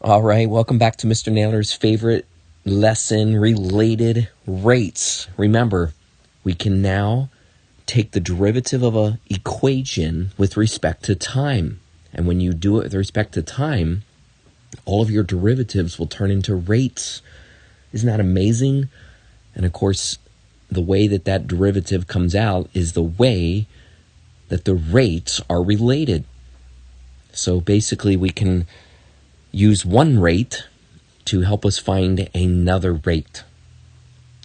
All right, welcome back to Mr. Naylor's favorite lesson, related rates. Remember, we can now take the derivative of an equation with respect to time. And when you do it with respect to time, all of your derivatives will turn into rates. Isn't that amazing? And of course, the way that that derivative comes out is the way that the rates are related. So basically, we can use one rate to help us find another rate.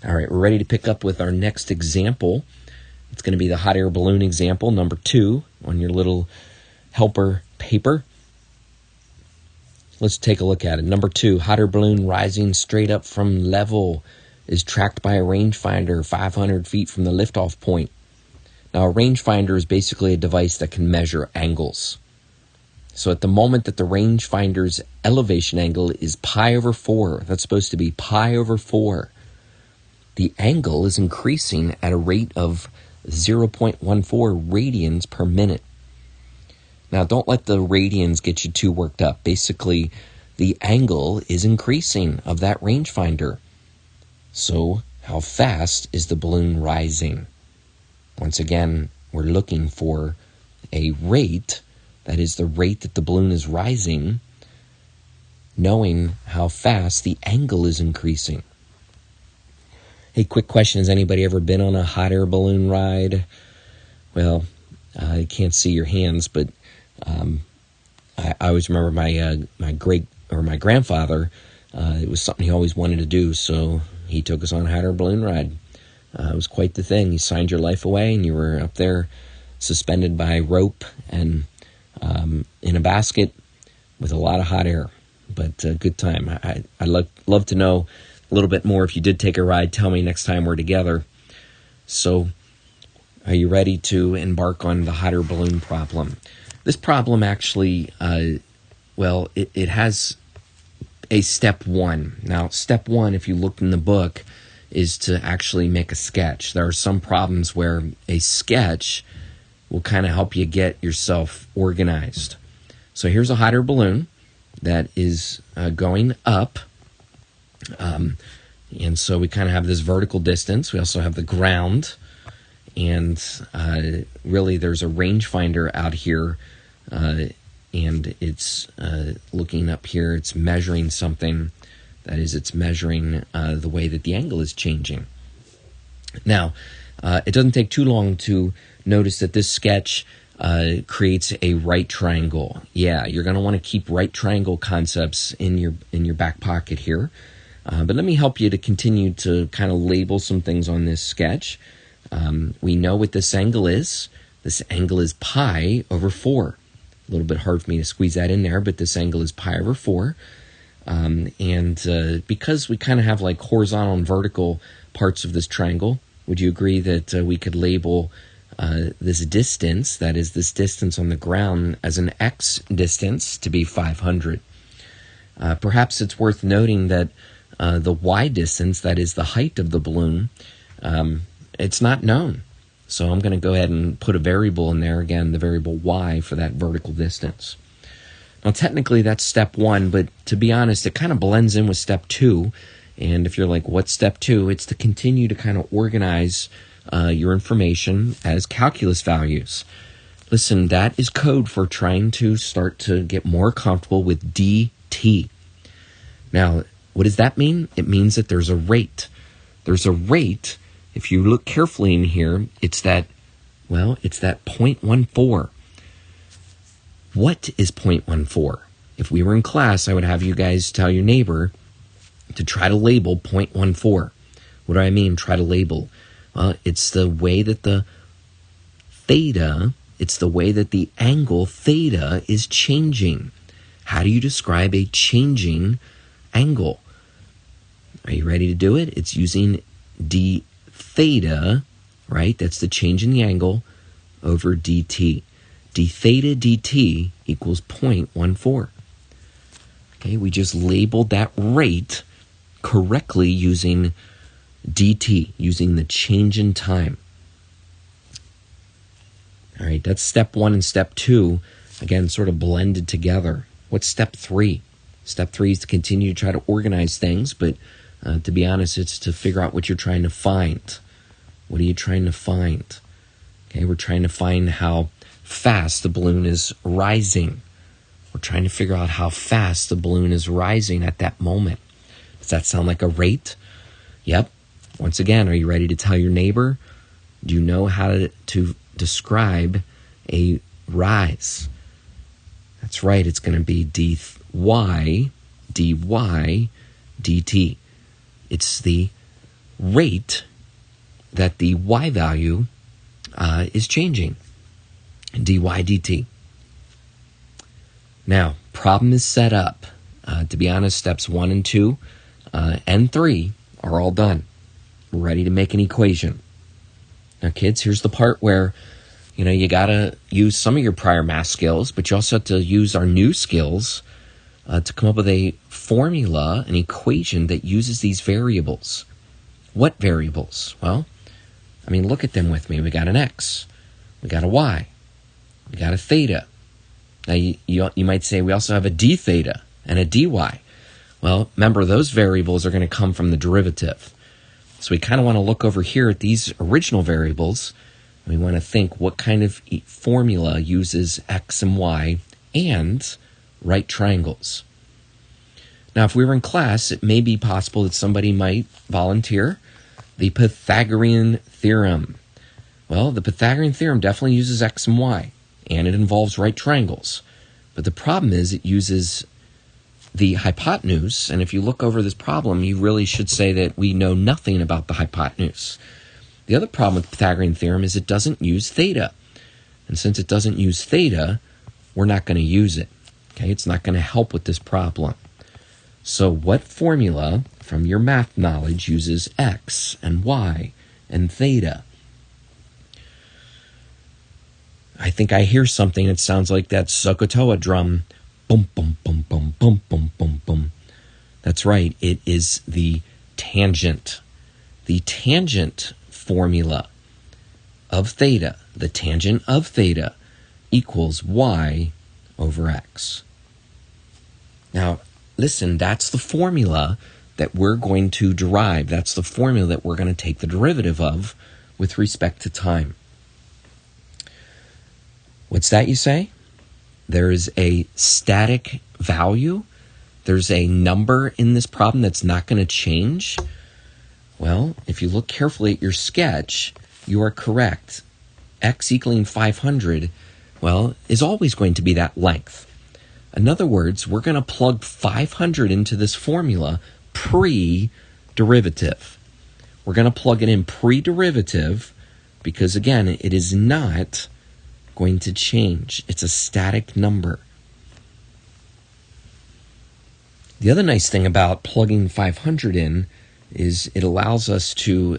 All right, we're ready to pick up with our next example. It's going to be the hot air balloon example, number 2, on your little helper paper. Let's take a look at it. Number 2, hot air balloon rising straight up from level is tracked by a rangefinder 500 feet from the liftoff point. Now, a rangefinder is basically a device that can measure angles. So at the moment that the rangefinder's elevation angle is pi over 4, that's supposed to be pi over 4, the angle is increasing at a rate of 0.14 radians per minute. Now, don't let the radians get you too worked up. Basically, the angle is increasing of that rangefinder. So how fast is the balloon rising? Once again, we're looking for a rate. That is the rate that the balloon is rising, knowing how fast the angle is increasing. Hey, quick question. Has anybody ever been on a hot air balloon ride? Well, I can't see your hands, but I always remember my grandfather. It was something he always wanted to do, so he took us on a hot air balloon ride. It was quite the thing. He signed your life away, and you were up there suspended by rope and in a basket with a lot of hot air, but good time. I'd love to know a little bit more. If you did take a ride, tell me next time we're together. So, are you ready to embark on the hot air balloon problem? This problem actually, it has a step 1. Now, step 1, if you look in the book, is to actually make a sketch. There are some problems where a sketch will kind of help you get yourself organized. So here's a hot air balloon that is going up. And so we kind of have this vertical distance. We also have the ground. And really there's a rangefinder out here. And it's looking up here. It's measuring something. That is, it's measuring the way that the angle is changing. Now, it doesn't take too long to notice that this sketch creates a right triangle. Yeah, you're going to want to keep right triangle concepts in your back pocket here. But let me help you to continue to kind of label some things on this sketch. We know what this angle is. This angle is pi over 4. A little bit hard for me to squeeze that in there, but this angle is pi over 4. Because we kind of have like horizontal and vertical parts of this triangle, would you agree that we could label this distance, that is this distance on the ground, as an x distance to be 500? Perhaps it's worth noting that the y distance, that is the height of the balloon, it's not known. So I'm going to go ahead and put a variable in there, again, the variable y for that vertical distance. Now, technically, that's step 1, but to be honest, it kind of blends in with step 2. And if you're like, what's step 2? It's to continue to kind of organize your information as calculus values. Listen, that is code for trying to start to get more comfortable with dt. Now, what does that mean? It means that there's a rate. There's a rate. If you look carefully in here, it's that 0.14. What is 0.14? If we were in class, I would have you guys tell your neighbor to try to label 0.14. What do I mean, try to label? Well, it's the way that the angle theta is changing. How do you describe a changing angle? Are you ready to do it? It's using d theta, right? That's the change in the angle over dt. d theta dt equals 0.14. Okay, we just labeled that rate correctly using dt, using the change in time. All right, that's step one and step two, again, sort of blended together. What's step three? Step 3 is to continue to try to organize things, but to be honest, it's to figure out what you're trying to find. What are you trying to find? Okay, we're trying to find how fast the balloon is rising. We're trying to figure out how fast the balloon is rising at that moment. Does that sound like a rate? Yep. Once again, are you ready to tell your neighbor? Do you know how to describe a rise? That's right, it's going to be dy dt. It's the rate that the y value is changing, dy dt. Now, problem is set up. To be honest, steps 1 and 2 and 3 are all done. We're ready to make an equation. Now, kids, here's the part where you got to use some of your prior math skills, but you also have to use our new skills to come up with a formula, an equation that uses these variables. What variables? Well, look at them with me. We got an x, we got a y, we got a theta. Now, you might say we also have a d theta and a dy. Well, remember, those variables are going to come from the derivative. So we kind of want to look over here at these original variables. We want to think what kind of formula uses x and y and right triangles. Now, if we were in class, it may be possible that somebody might volunteer the Pythagorean theorem. Well, the Pythagorean theorem definitely uses x and y, and it involves right triangles. But the problem is it uses the hypotenuse, and if you look over this problem, you really should say that we know nothing about the hypotenuse. The other problem with the Pythagorean theorem is it doesn't use theta. And since it doesn't use theta, we're not going to use it. Okay, it's not going to help with this problem. So what formula from your math knowledge uses x and y and theta? I think I hear something that sounds like that Sokotoa drum. Boom, boom, boom, boom, boom, boom, boom, boom. That's right. It is the tangent. The tangent formula of theta, the tangent of theta, equals y over x. Now, listen, that's the formula that we're going to derive. That's the formula that we're going to take the derivative of with respect to time. What's that, you say? There is a static value. There's a number in this problem that's not going to change. Well, if you look carefully at your sketch, you are correct. X equaling 500, well, is always going to be that length. In other words, we're going to plug 500 into this formula pre-derivative. We're going to plug it in pre-derivative because, again, it is not going to change. It's a static number. The other nice thing about plugging 500 in is it allows us to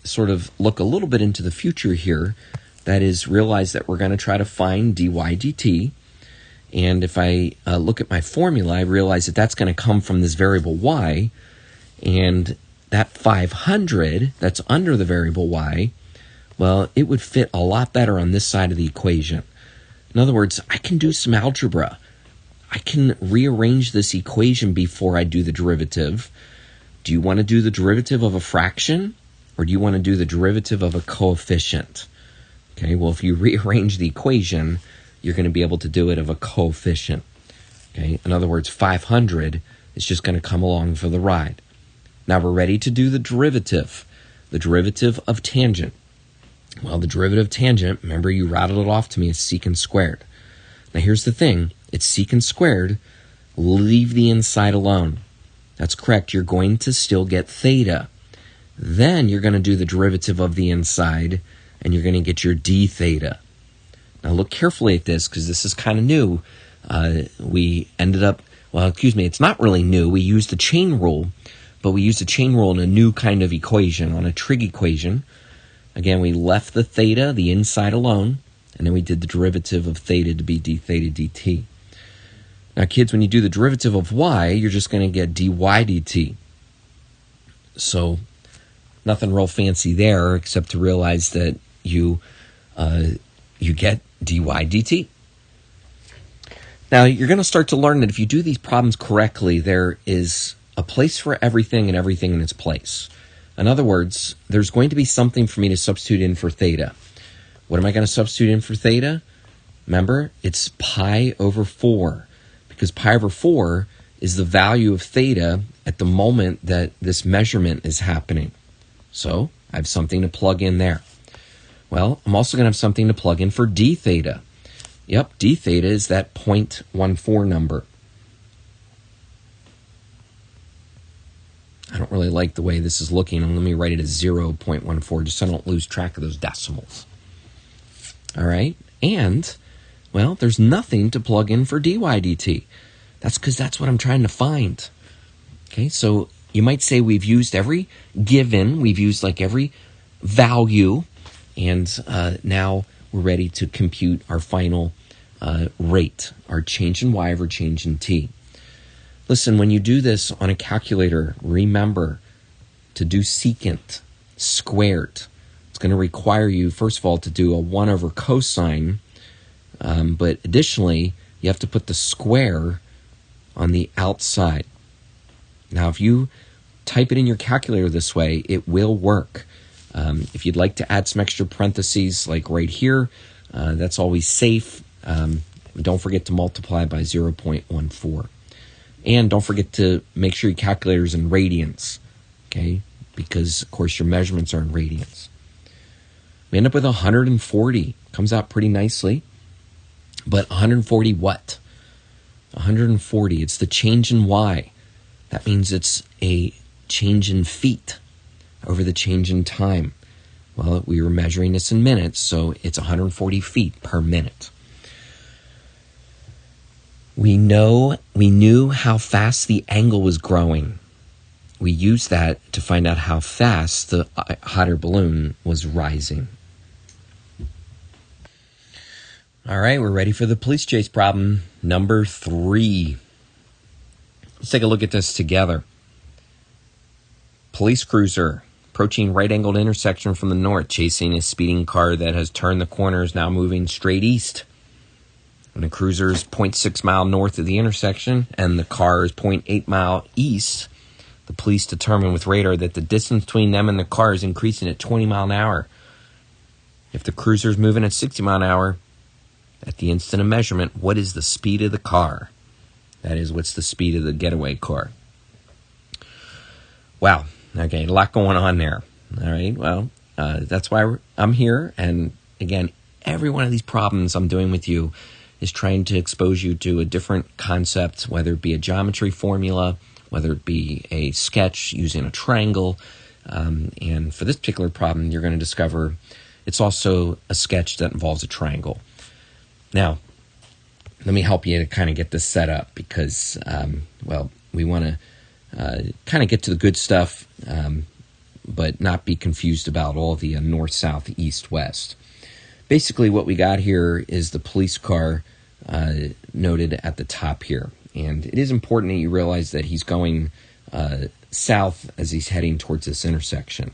sort of look a little bit into the future here. That is, realize that we're going to try to find dy dt. And if I look at my formula, I realize that that's going to come from this variable y. And that 500 that's under the variable y, well, it would fit a lot better on this side of the equation. In other words, I can do some algebra. I can rearrange this equation before I do the derivative. Do you want to do the derivative of a fraction, or do you want to do the derivative of a coefficient? Okay, well, if you rearrange the equation, you're going to be able to do it of a coefficient. Okay, in other words, 500 is just going to come along for the ride. Now we're ready to do the derivative of tangent. Well, the derivative of tangent, remember you rattled it off to me, is secant squared. Now here's the thing, it's secant squared, leave the inside alone. That's correct, you're going to still get theta. Then you're going to do the derivative of the inside, and you're going to get your d theta. Now look carefully at this, because this is kind of new. We ended up, it's not really new. We used the chain rule, but we used the chain rule in a new kind of equation, on a trig equation. Again, we left the theta, the inside alone, and then we did the derivative of theta to be d theta dt. Now, kids, when you do the derivative of y, you're just going to get dy dt. So, nothing real fancy there, except to realize that you get dy dt. Now, you're going to start to learn that if you do these problems correctly, there is a place for everything and everything in its place. In other words, there's going to be something for me to substitute in for theta. What am I going to substitute in for theta? Remember, it's pi over 4, because pi over 4 is the value of theta at the moment that this measurement is happening. So I have something to plug in there. Well, I'm also going to have something to plug in for d theta. Yep, d theta is that 0.14 number. I don't really like the way this is looking. Let me write it as 0.14 just so I don't lose track of those decimals. All right, and, well, there's nothing to plug in for dy dt. That's because that's what I'm trying to find. Okay, so you might say we've used every given, we've used like every value, and now we're ready to compute our final rate, our change in y over change in t. Listen, when you do this on a calculator, remember to do secant squared. It's going to require you, first of all, to do a 1 over cosine, but additionally, you have to put the square on the outside. Now, if you type it in your calculator this way, it will work. If you'd like to add some extra parentheses, like right here, that's always safe. Don't forget to multiply by 0.14. And don't forget to make sure your calculator is in radians, okay? Because, of course, your measurements are in radians. We end up with 140. Comes out pretty nicely. But 140 what? 140, it's the change in y. That means it's a change in feet over the change in time. Well, we were measuring this in minutes, so it's 140 feet per minute. We knew how fast the angle was growing. We used that to find out how fast the hot air balloon was rising. All right, we're ready for the police chase problem number 3. Let's take a look at this together. Police cruiser approaching right-angled intersection from the north, chasing a speeding car that has turned the corner, is now moving straight east. When the cruiser is 0.6 mile north of the intersection and the car is 0.8 mile east, the police determine with radar that the distance between them and the car is increasing at 20 mile an hour. If the cruiser is moving at 60 mile an hour, at the instant of measurement, what is the speed of the car? That is, what's the speed of the getaway car? Wow. Okay, a lot going on there. All right, well, that's why I'm here. And again, every one of these problems I'm doing with you is trying to expose you to a different concept, whether it be a geometry formula, whether it be a sketch using a triangle. And for this particular problem, you're going to discover it's also a sketch that involves a triangle. Now, let me help you to kind of get this set up because, we want to kind of get to the good stuff, but not be confused about all the north, south, east, west. Basically, what we got here is the police car noted at the top here. And it is important that you realize that he's going south as he's heading towards this intersection.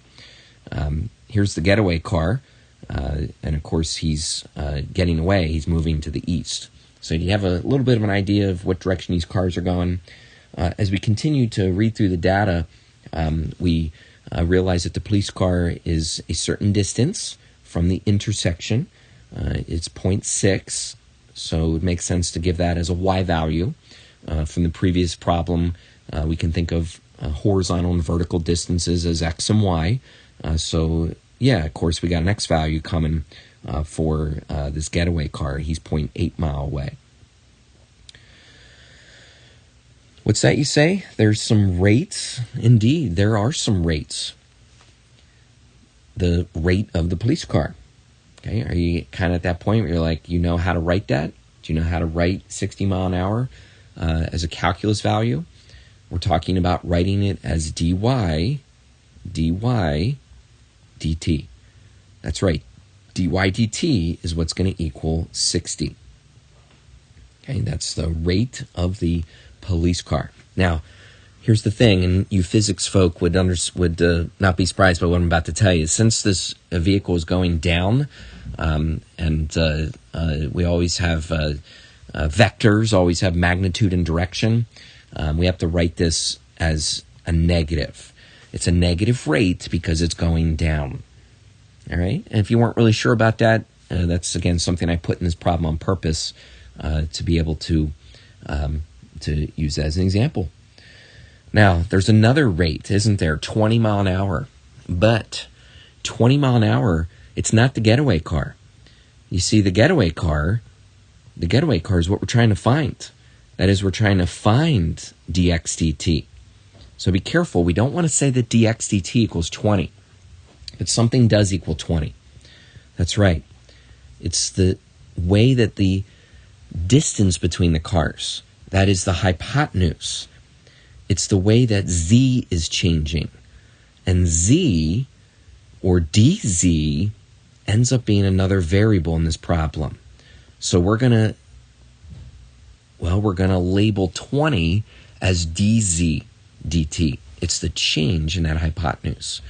Here's the getaway car. And, of course, he's getting away. He's moving to the east. So you have a little bit of an idea of what direction these cars are going. As we continue to read through the data, we realize that the police car is a certain distance from the intersection. It's 0.6, so it makes sense to give that as a y value. From the previous problem, we can think of horizontal and vertical distances as x and y. Yeah, of course, we got an x value coming for this getaway car. He's 0.8 mile away. What's that you say? There's some rates? Indeed, there are some rates. The rate of the police car. Okay, are you kind of at that point where you're like, you know how to write that? Do you know how to write 60 mile an hour as a calculus value? We're talking about writing it as dy dt. That's right. dy dt is what's going to equal 60. Okay, that's the rate of the police car. Now, here's the thing, and you physics folk would not be surprised by what I'm about to tell you. Since this vehicle is going down, and we always have Vectors always have magnitude and direction. We have to write this as a negative. It's a negative rate because it's going down. All right? And if you weren't really sure about that, that's, again, something I put in this problem on purpose to be able to use as an example. Now, there's another rate, isn't there? 20 mile an hour. But 20 mile an hour, it's not the getaway car. You see, the getaway car is what we're trying to find. That is, we're trying to find dx dt. So be careful. We don't want to say that dx dt equals 20. But something does equal 20. That's right. It's the way that the distance between the cars, that is the hypotenuse. It's the way that z is changing. And z, or dz, ends up being another variable in this problem. So we're going to label 20 as dz dt. It's the change in that hypotenuse.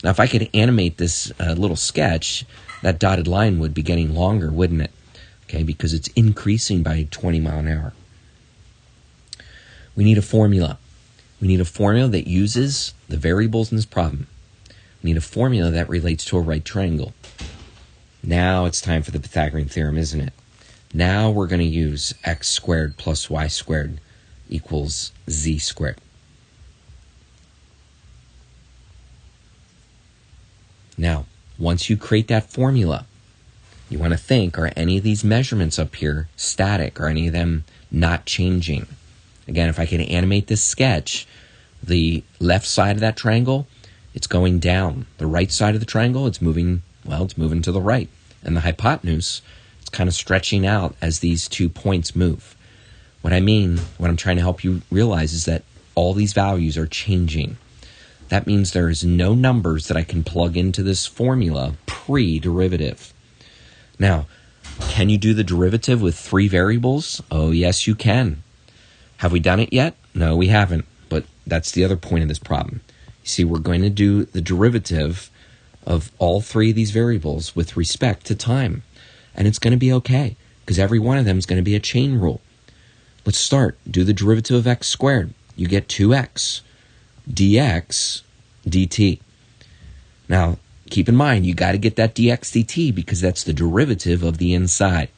Now, if I could animate this little sketch, that dotted line would be getting longer, wouldn't it? Okay, because it's increasing by 20 mile an hour. We need a formula. We need a formula that uses the variables in this problem. We need a formula that relates to a right triangle. Now it's time for the Pythagorean theorem, isn't it? Now we're going to use x squared plus y squared equals z squared. Now, once you create that formula, you want to think, are any of these measurements up here static? Are any of them not changing? Again, if I can animate this sketch, the left side of that triangle, it's going down. The right side of the triangle, it's moving to the right. And the hypotenuse, it's kind of stretching out as these 2 points move. What I'm trying to help you realize is that all these values are changing. That means there is no numbers that I can plug into this formula pre-derivative. Now, can you do the derivative with 3 variables? Oh, yes, you can. Have we done it yet? No, we haven't, but that's the other point of this problem. You see, we're going to do the derivative of all 3 of these variables with respect to time, and it's going to be okay, because every one of them is going to be a chain rule. Let's start. Do the derivative of x squared. You get 2x dx dt. Now, keep in mind, you got to get that dx dt because that's the derivative of the inside.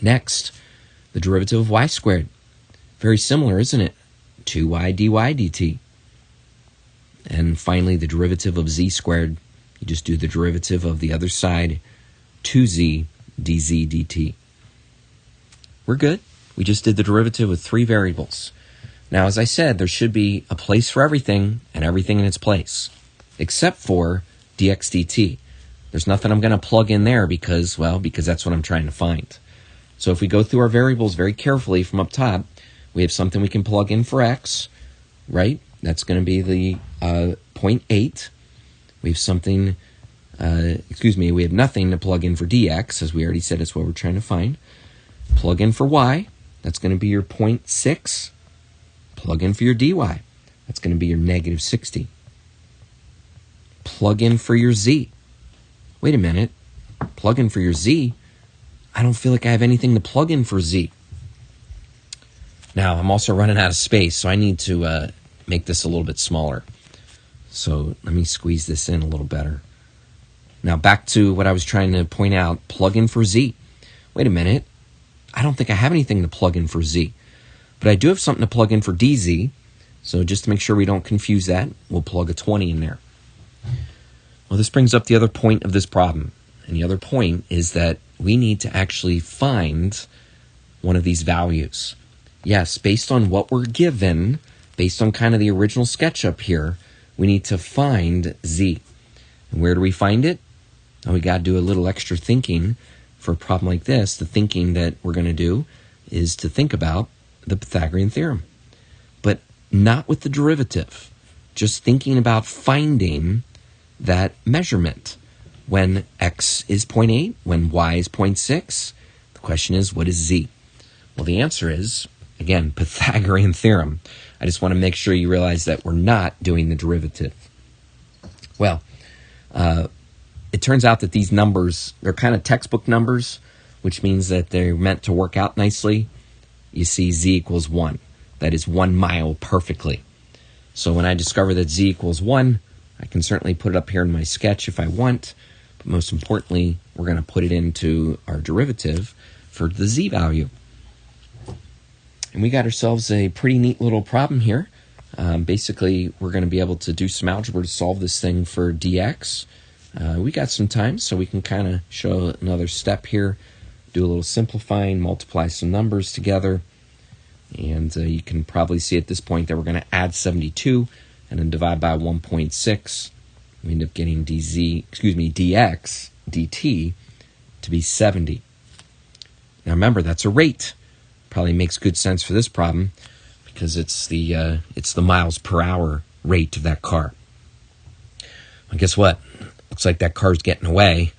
Next, the derivative of y squared. Very similar, isn't it? 2y dy dt. And finally, the derivative of z squared. You just do the derivative of the other side, 2z dz dt. We're good. We just did the derivative with 3 variables. Now, as I said, there should be a place for everything and everything in its place, except for dx dt. There's nothing I'm going to plug in there because that's what I'm trying to find. So if we go through our variables very carefully from up top, we have something we can plug in for x, right? That's going to be the 0.8. We have something, we have nothing to plug in for dx, as we already said is what we're trying to find. Plug in for y, that's going to be your 0.6. Plug in for your dy, that's going to be your negative 60. Plug in for your z. Wait a minute, plug in for your z? I don't feel like I have anything to plug in for z. Now, I'm also running out of space, so I need to make this a little bit smaller. So let me squeeze this in a little better. Now, back to what I was trying to point out, plug in for z. Wait a minute, I don't think I have anything to plug in for z. But I do have something to plug in for dz, so just to make sure we don't confuse that, we'll plug a 20 in there. Well, this brings up the other point of this problem. And the other point is that we need to actually find one of these values. Yes, based on what we're given, based on kind of the original sketch up here, we need to find z. And where do we find it? Well, we got to do a little extra thinking for a problem like this. The thinking that we're going to do is to think about the Pythagorean theorem, but not with the derivative, just thinking about finding that measurement. When x is 0.8, when y is 0.6, the question is, what is z? Well, the answer is, again, Pythagorean theorem. I just want to make sure you realize that we're not doing the derivative. Well, it turns out that these numbers, they're kind of textbook numbers. which means that they're meant to work out nicely, you see z equals 1. That is 1 mile perfectly. So when I discover that z equals 1, I can certainly put it up here in my sketch if I want, but most importantly, we're going to put it into our derivative for the z value. And we got ourselves a pretty neat little problem here. Basically, we're going to be able to do some algebra to solve this thing for dx. We got some time, so we can kind of show another step here, do a little simplifying, multiply some numbers together, and you can probably see at this point that we're going to add 72 and then divide by 1.6. We end up getting dx dt to be 70. Now remember, that's a rate. Probably makes good sense for this problem because it's the miles per hour rate of that car. Well, guess what? Looks like that car's getting away.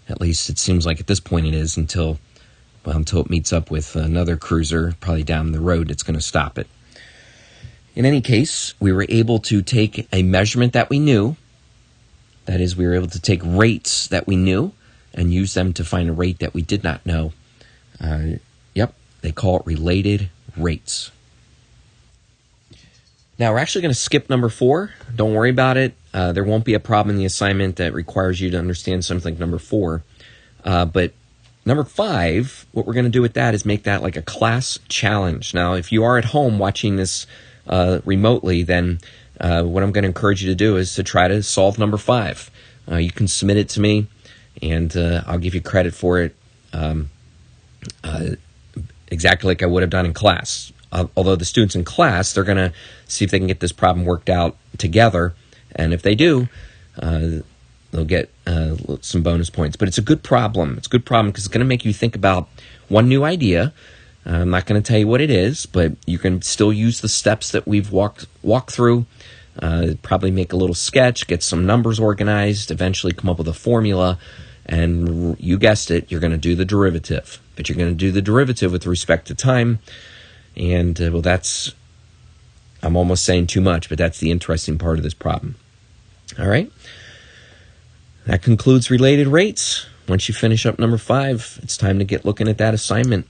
At least it seems like at this point it is until it meets up with another cruiser probably down the road that's going to stop it. In any case, we were able to take a measurement that we knew. That is, we were able to take rates that we knew and use them to find a rate that we did not know. They call it related rates. Now, we're actually going to skip number 4. Don't worry about it. There won't be a problem in the assignment that requires you to understand something like number 4. But number 5, what we're going to do with that is make that like a class challenge. Now, if you are at home watching this remotely, then what I'm going to encourage you to do is to try to solve number 5. You can submit it to me, and I'll give you credit for it exactly like I would have done in class. Although the students in class, they're going to see if they can get this problem worked out together, and if they do, they'll get some bonus points. But it's a good problem. It's a good problem because it's going to make you think about one new idea. I'm not going to tell you what it is, but you can still use the steps that we've walked through. Probably make a little sketch, get some numbers organized, eventually come up with a formula, and you guessed it, you're going to do the derivative. But you're going to do the derivative with respect to time, and that's, I'm almost saying too much, but that's the interesting part of this problem. All right? That concludes related rates. Once you finish up number 5, it's time to get looking at that assignment.